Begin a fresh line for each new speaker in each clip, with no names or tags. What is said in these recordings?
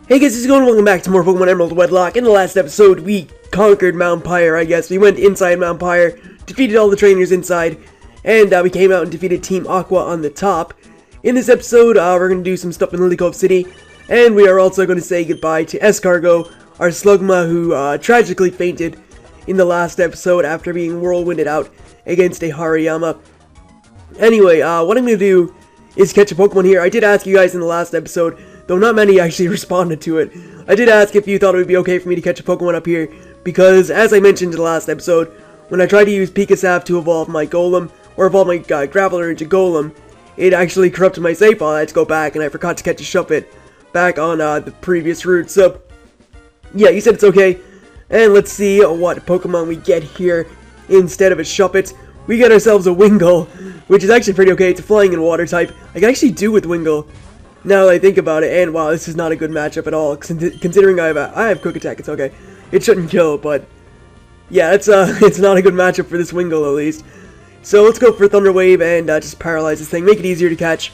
Hey guys, how's it going? Welcome back to more Pokemon Emerald Wedlocke. In the last episode, we conquered Mount Pyre, I guess. We went inside Mount Pyre, defeated all the trainers inside, and we came out and defeated Team Aqua on the top. In this episode, we're going to do some stuff in Lilycove City, and we are also going to say goodbye to Escargo, our Slugma, who tragically fainted in the last episode after being whirlwinded out against a Hariyama. Anyway, what I'm going to do is catch a Pokemon here. I did ask you guys in the last episode, though not many actually responded to it. I did ask if you thought it would be okay for me to catch a Pokemon up here, because as I mentioned in the last episode, when I tried to use Pikasav to evolve my Golem, or evolve my Graveler into Golem, it actually corrupted my save file. I had to go back, and I forgot to catch a Shuppet back on the previous route. So, yeah, you said it's okay. And let's see what Pokemon we get here instead of a Shuppet. We get ourselves a Wingull, which is actually pretty okay. It's a flying and water type. I can actually do with Wingull, now that I think about it, and wow, this is not a good matchup at all, considering I have Quick Attack. It's okay. It shouldn't kill, but yeah, it's not a good matchup for this Wingull, at least. So let's go for Thunder Wave and just paralyze this thing, make it easier to catch.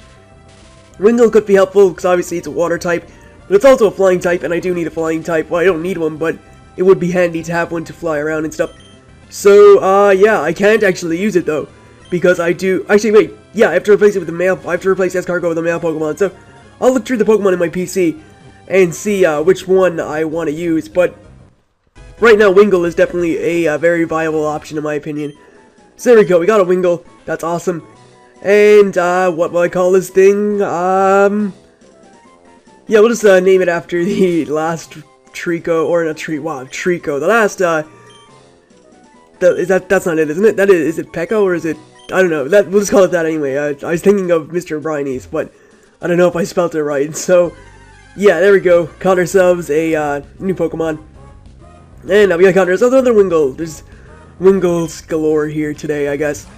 Wingull could be helpful, because obviously it's a water type, but it's also a flying type, and I do need a flying type. Well, I don't need one, but it would be handy to have one to fly around and stuff. So, yeah, I can't actually use it, though, because I do... Actually, wait, yeah, I have to replace it with the male... I have to replace Escargo with a male Pokemon, so I'll look through the Pokemon in my PC and see which one I want to use, but right now Wingull is definitely a very viable option in my opinion. So there we go, we got a Wingull, that's awesome. And what will I call this thing? Yeah, we'll just name it after the last Trico, or not Trico, the last that's not it, isn't it? Is it Pekka, or is it, I don't know, we'll just call it that anyway. I was thinking of Mr. Briney's, but I don't know if I spelled it right. So, yeah, there we go. Caught ourselves a new Pokemon. And we got caught ourselves another Wingull. There's Wingulls galore here today, I guess.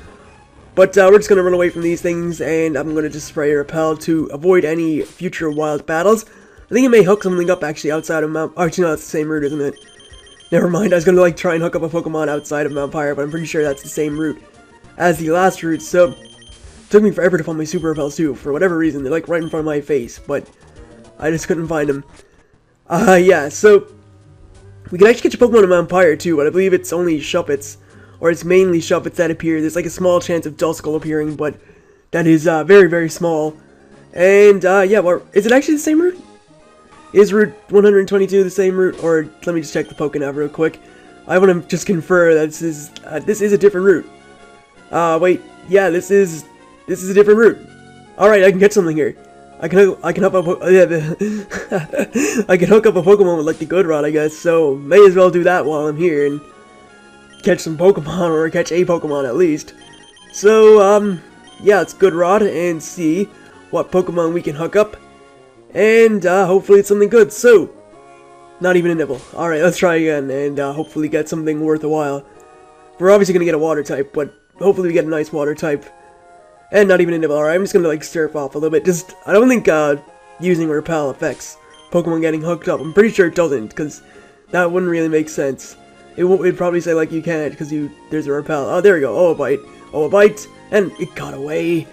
But we're just going to run away from these things, and I'm going to just spray Repel to avoid any future wild battles. I think it may hook something up actually outside of Mount... Oh, actually, no, that's the same route, isn't it? Never mind, I was going to like try and hook up a Pokemon outside of Mount Pyre, but I'm pretty sure that's the same route as the last route, so... It took me forever to find my Super Repels too, for whatever reason. They're like right in front of my face, but I just couldn't find them. Yeah, so we can actually catch a Pokemon in Mount Pyre too, but I believe it's only Shuppets, or it's mainly Shuppets that appear. There's like a small chance of Duskull appearing, but that is very, very small. And yeah, well, is it actually the same route? Is Route 122 the same route? Or let me just check the Pokénav real quick. I want to just confer that this is a different route. Wait, yeah, this is a different route. Alright, I can catch something here. I can hook up a I can hook up a Pokemon with like the good rod, I guess. So may as well do that while I'm here and catch some Pokemon, or catch a Pokemon at least. So yeah, it's good rod and see what Pokemon we can hook up, and hopefully it's something good. So not even a nibble. Alright, let's try again and hopefully get something worth a while. We're obviously gonna get a water type, but hopefully we get a nice water type. And not even a nibble. Alright, I'm just gonna like surf off a little bit. Just, I don't think using Repel affects Pokemon getting hooked up. I'm pretty sure it doesn't, because that wouldn't really make sense. It'd probably say like you can't, because there's a Repel. Oh, there we go. Oh, a bite. Oh, a bite. And it got away.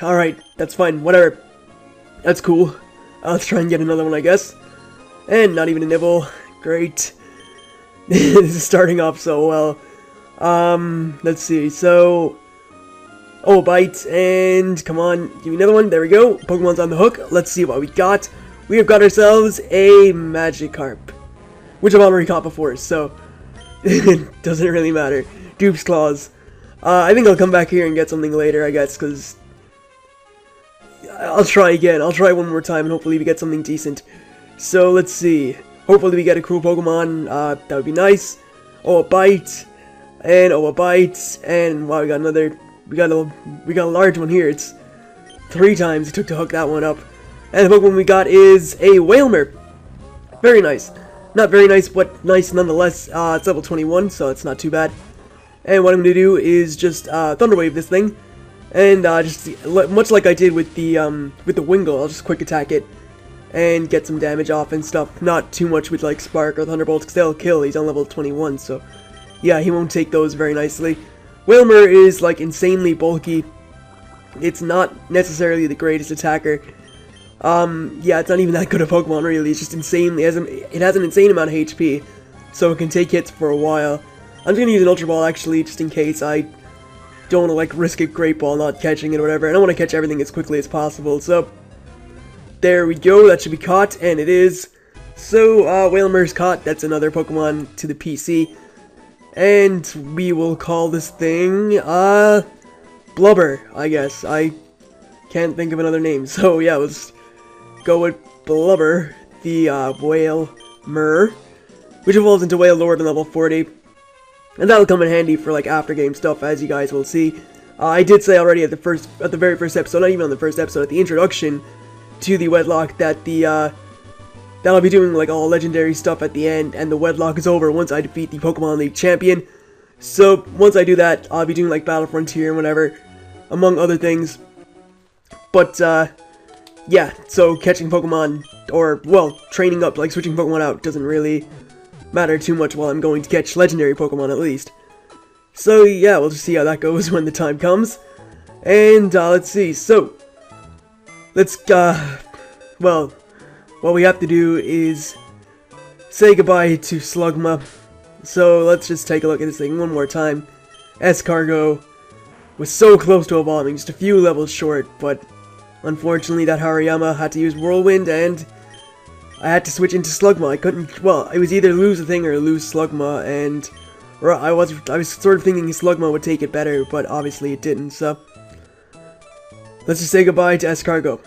Alright, that's fine. Whatever. That's cool. Let's try and get another one, I guess. And not even a nibble. Great. This is starting off so well. Let's see, so... Oh, bite, and come on, give me another one, there we go, Pokemon's on the hook, let's see what we got. We have got ourselves a Magikarp, which I've already caught before, so it doesn't really matter. Dupes Claws. I think I'll come back here and get something later, I guess, because I'll try again, I'll try one more time, and hopefully we get something decent. So, let's see, hopefully we get a cool Pokemon, that would be nice. Oh, a bite. And oh, a bite, and wow, we got another, we got a large one here. It's 3 times it took to hook that one up. And the Pokemon we got is a Wailmer. Very nice. Not very nice, but nice nonetheless. It's level 21, so it's not too bad. And what I'm gonna do is just Thunder Wave this thing, and just much like I did with the Wingull, I'll just quick attack it and get some damage off and stuff. Not too much with like Spark or Thunderbolts, because they'll kill. He's on level 21, so. Yeah, he won't take those very nicely. Wailmer is, like, insanely bulky. It's not necessarily the greatest attacker, Yeah, it's not even that good a Pokemon, really. It's just insanely, it has an insane amount of HP, so it can take hits for a while. I'm just gonna use an Ultra Ball, actually, just in case. I don't want to, like, risk a Great Ball not catching it or whatever, and I want to catch everything as quickly as possible, so there we go. That should be caught, and it is. So, Wailmer's caught. That's another Pokemon to the PC. And we will call this thing, Blubber, I guess. I can't think of another name, so yeah, let's go with Blubber, the, Wailmer, which evolves into Wailord in level 40. And that'll come in handy for, like, after-game stuff, as you guys will see. I did say already at the very first episode, not even on the first episode, at the introduction to the Wedlocke, that that I'll be doing, like, all legendary stuff at the end, and the Wedlocke is over once I defeat the Pokemon League champion. So, once I do that, I'll be doing, like, Battle Frontier and whatever, among other things. But, yeah, so catching Pokemon, or, well, training up, like, switching Pokemon out doesn't really matter too much while I'm going to catch legendary Pokemon, at least. So, yeah, we'll just see how that goes when the time comes. And, let's see, so, let's, well, what we have to do is say goodbye to Slugma. So let's just take a look at this thing one more time. Escargo was so close to evolving, just a few levels short, but unfortunately that Hariyama had to use Whirlwind and I had to switch into Slugma. I couldn't, well, it was either lose the thing or lose Slugma, and I was sort of thinking Slugma would take it better, but obviously it didn't, so let's just say goodbye to Escargo.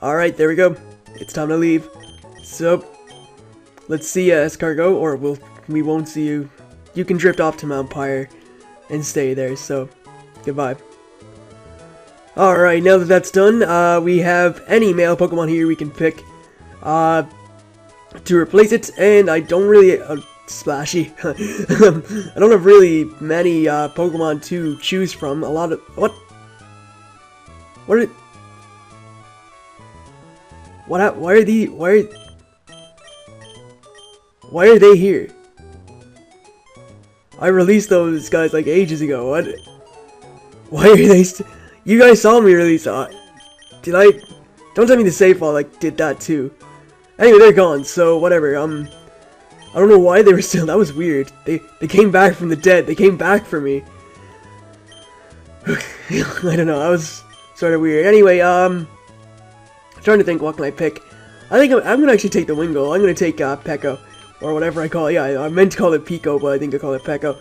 Alright, there we go. It's time to leave. So, let's see Escargo, or we won't see you. You can drift off to Mount Pyre and stay there, so goodbye. Alright, now that that's done, we have any male Pokemon here we can pick to replace it, and I don't really splashy. I don't have really many Pokemon to choose from. A lot of what? What are? What? Why are the? Why are they here? I released those guys like ages ago. What? Why are they? You guys saw me release. Did I? Don't tell me the save file like did that too. Anyway, they're gone. So whatever. I don't know why they were still. That was weird. They came back from the dead. They came back for me. I don't know. That was sort of weird. Anyway, I'm trying to think. What can I pick? I think I'm gonna actually take the Wingull. I'm gonna take Peko or whatever I call it. Yeah, I meant to call it Pico, but I think I call it Peko.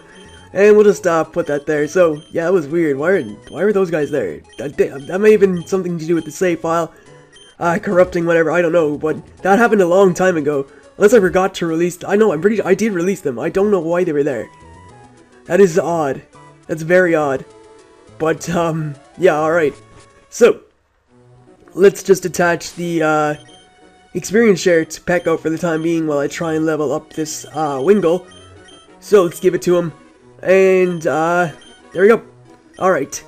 And we'll just put that there. So yeah, that was weird. Why were those guys there? That may have been something to do with the save file, corrupting whatever. I don't know, but that happened a long time ago. Unless I forgot to release. I know. I'm pretty sure I did release them. I don't know why they were there. That is odd. That's very odd. But yeah. All right. So let's just attach the experience share to Peko for the time being while I try and level up this Wingull. So let's give it to him. And, there we go. Alright.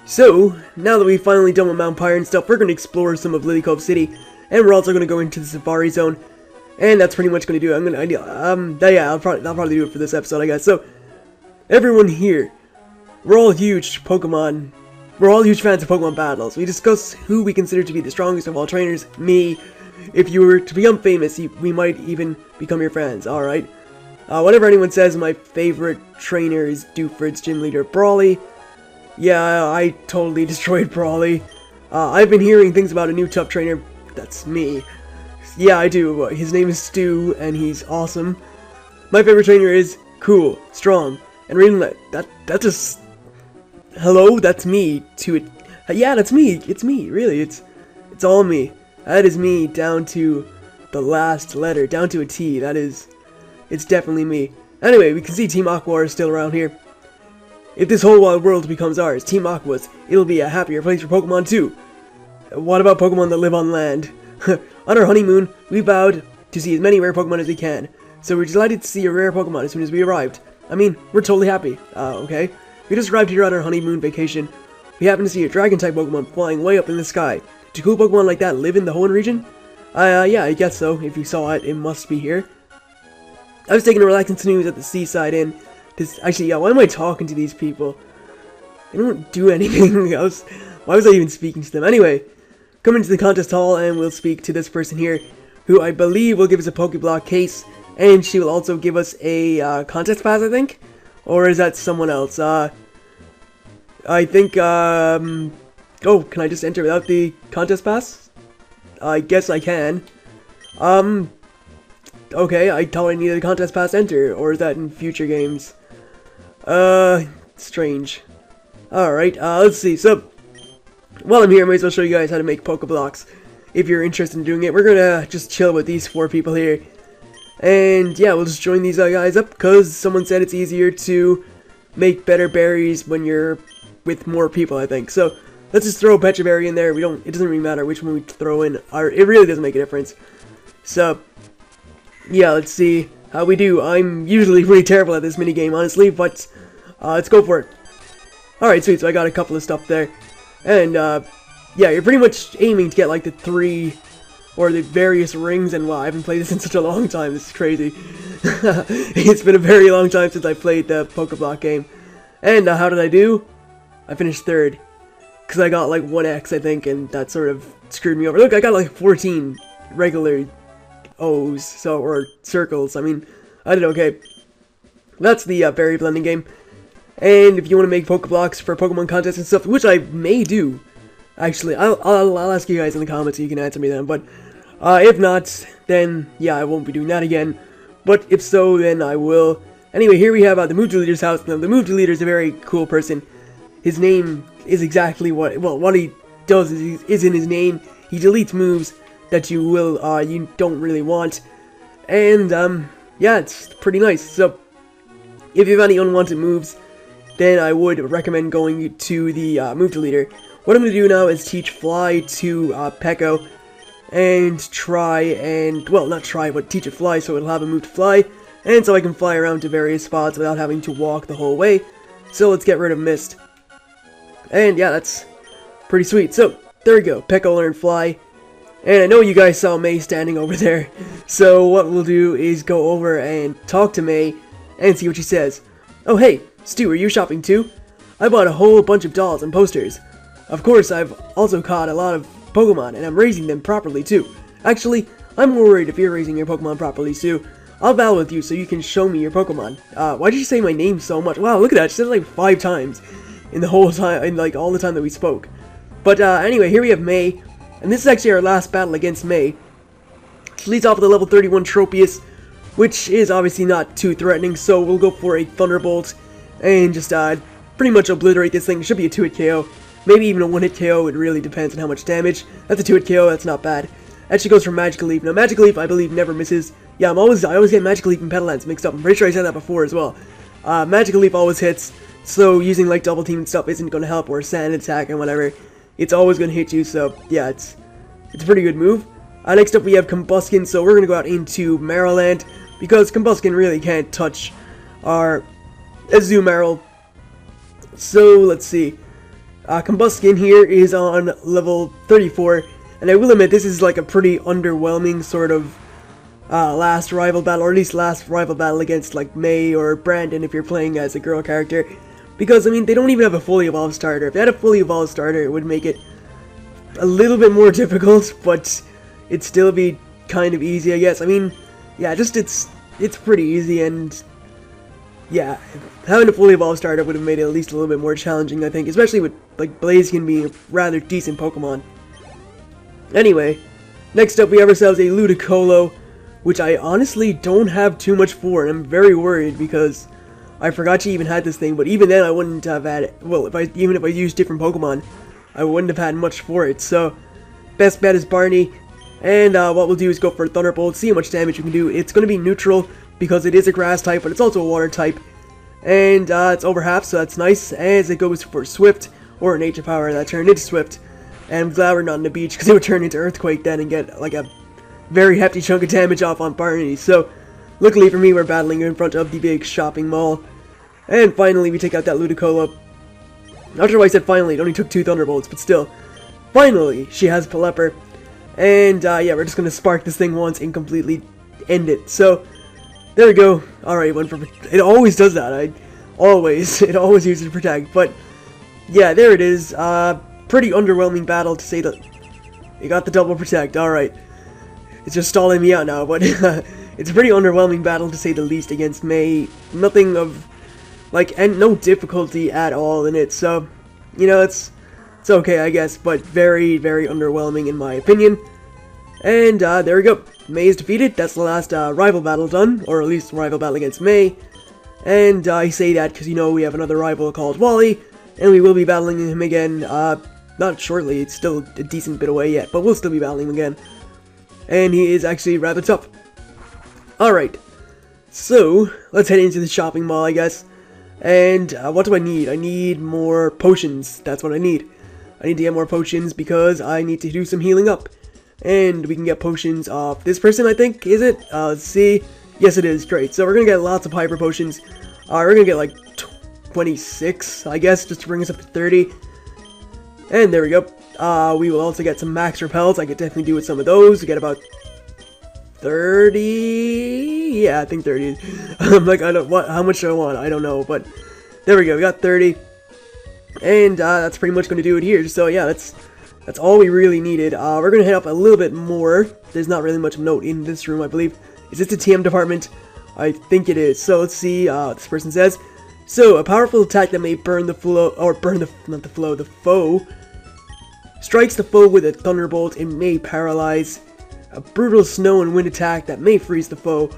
So, now that we've finally done with Mount Pyre and stuff, we're going to explore some of Lilycove City. And we're also going to go into the Safari Zone. And that's pretty much going to do it. Yeah, I'll probably do it for this episode, I guess. So, everyone here, we're all huge Pokemon. We're all huge fans of Pokemon battles. We discuss who we consider to be the strongest of all trainers. Me. If you were to become famous, we might even become your friends. Alright. Whatever anyone says, my favorite trainer is Dupes gym leader Brawly. Yeah, I totally destroyed Brawly. I've been hearing things about a new tough trainer. That's me. Yeah, I do. His name is Stu, and he's awesome. My favorite trainer is cool, strong, and really that just... Hello, that's me. Yeah, that's me. It's me, really. It's all me. That is me down to the last letter, down to a T. It's definitely me. Anyway, we can see Team Aqua is still around here. If this whole wide world becomes ours, Team Aqua's, it'll be a happier place for Pokemon too. What about Pokemon that live on land? On our honeymoon, we vowed to see as many rare Pokemon as we can. So we're delighted to see a rare Pokemon as soon as we arrived. I mean, we're totally happy. Okay. We just arrived here on our honeymoon vacation. We happened to see a Dragon-type Pokemon flying way up in the sky. Do cool Pokemon like that live in the Hoenn region? Yeah, I guess so. If you saw it, it must be here. I was taking a relaxing snooze at the seaside inn. Actually, yeah, why am I talking to these people? They don't do anything else. Why was I even speaking to them? Anyway, come into the contest hall and we'll speak to this person here, who I believe will give us a Pokeblock case, and she will also give us a contest pass, I think? Or is that someone else? I think, oh, can I just enter without the contest pass? I guess I can. Okay, I thought I needed a contest pass to enter, or is that in future games? Strange. Alright, let's see. So, while I'm here, I might as well show you guys how to make Pokeblocks. If you're interested in doing it, we're gonna just chill with these 4 people here. And yeah, we'll just join these guys up, because someone said it's easier to make better berries when you're with more people, I think. So, let's just throw a Pecha Berry in there. It doesn't really matter which one we throw in. It really doesn't make a difference. So, yeah, let's see how we do. I'm usually pretty terrible at this minigame, honestly, but let's go for it. Alright, sweet, so I got a couple of stuff there. And, yeah, you're pretty much aiming to get, like, the 3 or the various rings, and wow, I haven't played this in such a long time. This is crazy. It's been a very long time since I played the Pokeblock game. And, how did I do? I finished 3rd. Because I got, like, 1X, I think, and that sort of screwed me over. Look, I got, like, 14 regular O's, so, or circles. I mean, I did okay. That's the berry blending game. And if you want to make Pokeblocks for Pokemon contests and stuff, which I may do, actually, I'll ask you guys in the comments so you can answer me then. But if not, then yeah, I won't be doing that again. But if so, then I will. Anyway, here we have the Move Leader's house. Now, the Move Leader is a very cool person. His name is exactly what he does is in his name. He deletes moves that you don't really want, and yeah, it's pretty nice. So if you have any unwanted moves, then I would recommend going to the move deleter. What I'm going to do now is teach Fly to Peko, and try and, well, not try, but teach it Fly so it'll have a move to Fly, and so I can fly around to various spots without having to walk the whole way. So let's get rid of Mist. And yeah, that's pretty sweet. So, there we go. Pekka learned Fly. And I know you guys saw May standing over there. So what we'll do is go over and talk to May and see what she says. Oh hey, Stu, are you shopping too? I bought a whole bunch of dolls and posters. Of course, I've also caught a lot of Pokemon, and I'm raising them properly too. Actually, I'm worried if you're raising your Pokemon properly, Stu. I'll battle with you so you can show me your Pokemon. Why did you say my name so much? Wow, look at that, she said it like 5 times in the whole time, in like all the time that we spoke. But anyway, here we have May, and this is actually our last battle against May. She leads off with a level 31 Tropius, which is obviously not too threatening, so we'll go for a Thunderbolt and just pretty much obliterate this thing. It should be a 2-hit KO, maybe even a 1-hit KO, it really depends on how much damage. That's a 2-hit KO, that's not bad. Actually goes for Magical Leaf. Now Magical Leaf, I believe, never misses. Yeah, I always get Magical Leaf and Petalance mixed up. I'm pretty sure I said that before as well. Magical Leaf always hits, so using like double team and stuff isn't going to help, or Sand Attack and whatever. It's always going to hit you, so yeah, it's a pretty good move. Next up we have Combuskin, so we're going to go out into Maryland, because Combuskin really can't touch our Azumarill. So, let's see. Combuskin here is on level 34, and I will admit this is like a pretty underwhelming sort of last rival battle, or at least last rival battle against like May or Brandon if you're playing as a girl character. Because, I mean, they don't even have a fully evolved starter. If they had a fully evolved starter, it would make it a little bit more difficult, but it'd still be kind of easy, I guess. I mean, yeah, just it's pretty easy, and yeah, having a fully evolved starter would have made it at least a little bit more challenging, I think, especially with, like, Blaziken being a rather decent Pokemon. Anyway, next up we have ourselves a Ludicolo, which I honestly don't have too much for, and I'm very worried because I forgot she even had this thing, but even then I wouldn't have had it. Well, even if I used different Pokemon, I wouldn't have had much for it. So, best bet is Barney, and what we'll do is go for Thunderbolt, see how much damage we can do. It's going to be neutral because it is a grass type, but it's also a water type, and it's over half, so that's nice. As it goes for Swift, or a Nature Power that turned into Swift, and I'm glad we're not in the beach because it would turn into Earthquake then and get like a very hefty chunk of damage off on Barney. So, luckily for me, we're battling in front of the big shopping mall. And finally, we take out that Ludicolo. Not sure why I said finally, it only took 2 Thunderbolts, but still. Finally, she has Pelipper. And, yeah, we're just gonna spark this thing once and completely end it. So, there we go. Alright, went for... It always does that. It always uses Protect. But, yeah, there it is. Pretty underwhelming battle, to say that... You got the double Protect, alright. It's just stalling me out now, but... It's a pretty underwhelming battle, to say the least, against May. Nothing of... like, and no difficulty at all in it, so, you know, it's okay, I guess, but very, very underwhelming in my opinion. And, there we go. May is defeated. That's the last, rival battle done, or at least rival battle against May. And, I say that because, you know, we have another rival called Wally, and we will be battling him again, not shortly. It's still a decent bit away yet, but we'll still be battling him again. And he is actually rather tough. Alright, so, let's head into the shopping mall, I guess. And, what do I need? I need more potions. That's what I need. I need to get more potions because I need to do some healing up. And we can get potions off this person, I think, is it? Let's see. Yes, it is. Great. So we're gonna get lots of hyper potions. We're gonna get like 26, I guess, just to bring us up to 30. And there we go. We will also get some max repels. I could definitely do with some of those. We get about 30. Yeah, I think 30. I'm like, how much do I want? I don't know, but there we go. We got 30. And that's pretty much going to do it here. So yeah, that's all we really needed. We're going to head up a little bit more. There's not really much note in this room, I believe. Is this the TM department? I think it is. So let's see what this person says. So, a powerful attack that may burn the foe, the foe, strikes the foe with a thunderbolt and may paralyze. A brutal snow and wind attack that may freeze the foe.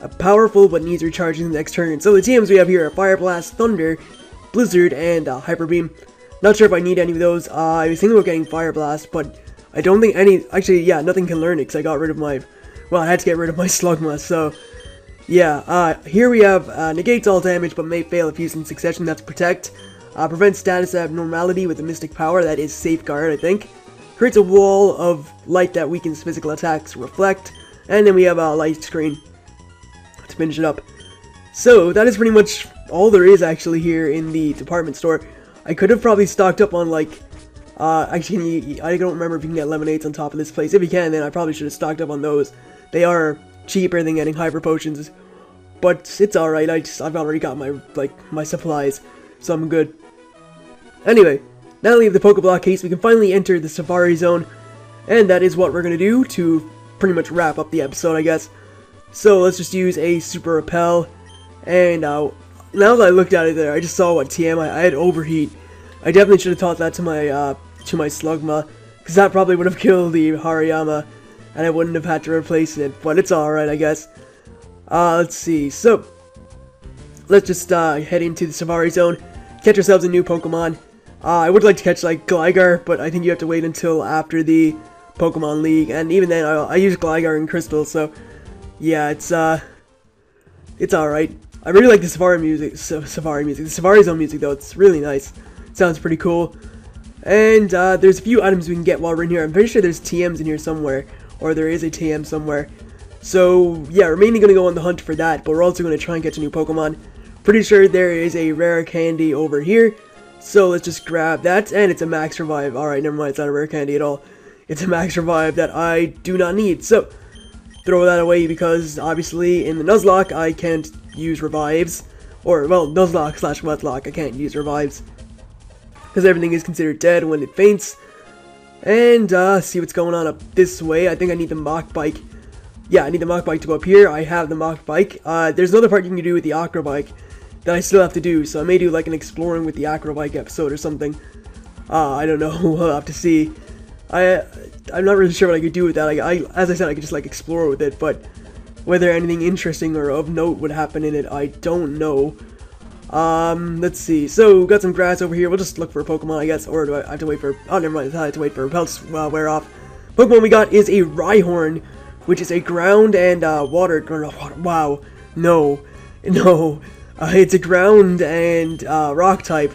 A powerful but needs recharging the next turn. So the TMs we have here are Fire Blast, Thunder, Blizzard, and Hyper Beam. Not sure if I need any of those. I was thinking about getting Fire Blast, but I don't think any... Actually, yeah, nothing can learn it because I got rid of my... Well, I had to get rid of my Slugma, so... Yeah, here we have negates all damage but may fail if used in succession. That's Protect. Prevents status abnormality with a Mystic Power. That is Safeguard, I think. Creates a wall of light that weakens physical attacks. Reflect. And then we have a Light Screen. It's finish it up. So that is pretty much all there is actually here in the department store. I could have probably stocked up on like, actually I don't remember if you can get lemonades on top of this place. If you can, then I probably should have stocked up on those. They are cheaper than getting hyper potions, but it's alright. I've already got my supplies, so I'm good. Anyway, now that we have the Pokeblock case, we can finally enter the Safari Zone, and that is what we're gonna do to pretty much wrap up the episode, I guess. So let's just use a Super Repel, and now that I looked at it there, I just saw what TM I had Overheat. I definitely should have taught that to my Slugma, because that probably would have killed the Hariyama, and I wouldn't have had to replace it, but it's alright, I guess. Let's see, so let's just head into the Safari Zone, catch ourselves a new Pokemon. I would like to catch like Gligar, but I think you have to wait until after the Pokemon League, and even then I use Gligar and Crystal, so yeah, it's alright. I really like the Safari music, the Safari Zone music though, it's really nice. It sounds pretty cool. And there's a few items we can get while we're in here. I'm pretty sure there's TMs in here somewhere, or there is a TM somewhere. So yeah, we're mainly going to go on the hunt for that, but we're also going to try and catch a new Pokemon. Pretty sure there is a rare candy over here, so let's just grab that, and it's a max revive. Alright, never mind, it's not a rare candy at all. It's a max revive that I do not need, so throw that away because obviously in the Nuzlocke I can't use revives, or well, Nuzlocke / Wedlocke I can't use revives because everything is considered dead when it faints. And see what's going on up this way. I think I need the Mach Bike. Yeah, I need the Mach Bike to go up here. I have the Mach Bike. There's another part you can do with the Acro Bike that I still have to do, so I may do like an exploring with the Acro Bike episode or something. I don't know. We'll have to see. I'm not really sure what I could do with that. As I said, I could just like explore with it, but whether anything interesting or of note would happen in it, I don't know. Let's see. So, got some grass over here. We'll just look for a Pokemon, I guess. Or do I have to wait for... Oh, never mind. I have to wait for Repel to wear off. Pokemon we got is a Rhyhorn, which is a ground and water... Wow. No. It's a ground and rock type.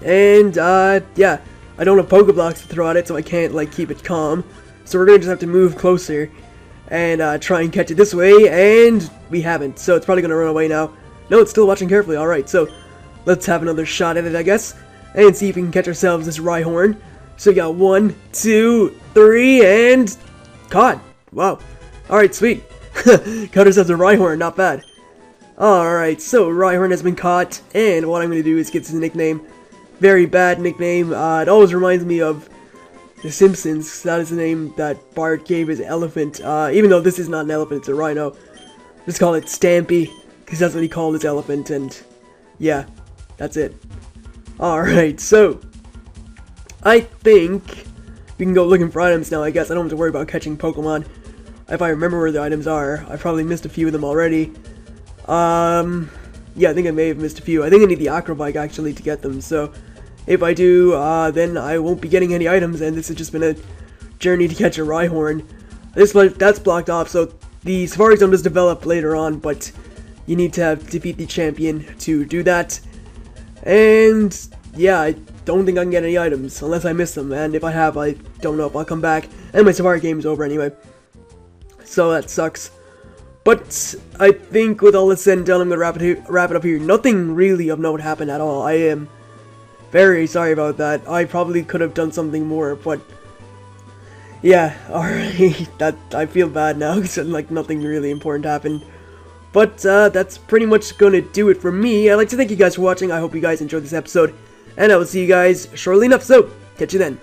And, yeah. I don't have Pokeblocks to throw at it, so I can't, like, keep it calm. So we're gonna just have to move closer and try and catch it this way, and we haven't. So it's probably gonna run away now. No, it's still watching carefully. Alright, so let's have another shot at it, I guess, and see if we can catch ourselves this Rhyhorn. So we got 1, 2, 3, and caught. Wow. Alright, sweet. Caught ourselves a Rhyhorn, not bad. Alright, so Rhyhorn has been caught, and what I'm going to do is get his nickname. Very bad nickname. It always reminds me of The Simpsons. That is the name that Bart gave his elephant. Even though this is not an elephant, it's a rhino. Just call it Stampy, because that's what he called his elephant, and yeah, that's it. Alright, so I think we can go looking for items now, I guess. I don't have to worry about catching Pokemon. If I remember where the items are, I probably missed a few of them already. Yeah, I think I may have missed a few. I think I need the Acro Bike actually to get them, so if I do, then I won't be getting any items, and this has just been a journey to catch a Rhyhorn. That's blocked off, so the Safari Zone does develop later on, but you need to defeat the champion to do that. And yeah, I don't think I can get any items unless I miss them, and if I have, I don't know if I'll come back, and my Safari game is over anyway. So that sucks. But I think with all this said and done, I'm going to wrap it up here. Nothing really of note happened at all. I am very sorry about that. I probably could have done something more, but yeah, alright. I feel bad now because like nothing really important happened. But that's pretty much going to do it for me. I'd like to thank you guys for watching. I hope you guys enjoyed this episode, and I will see you guys shortly enough. So, catch you then.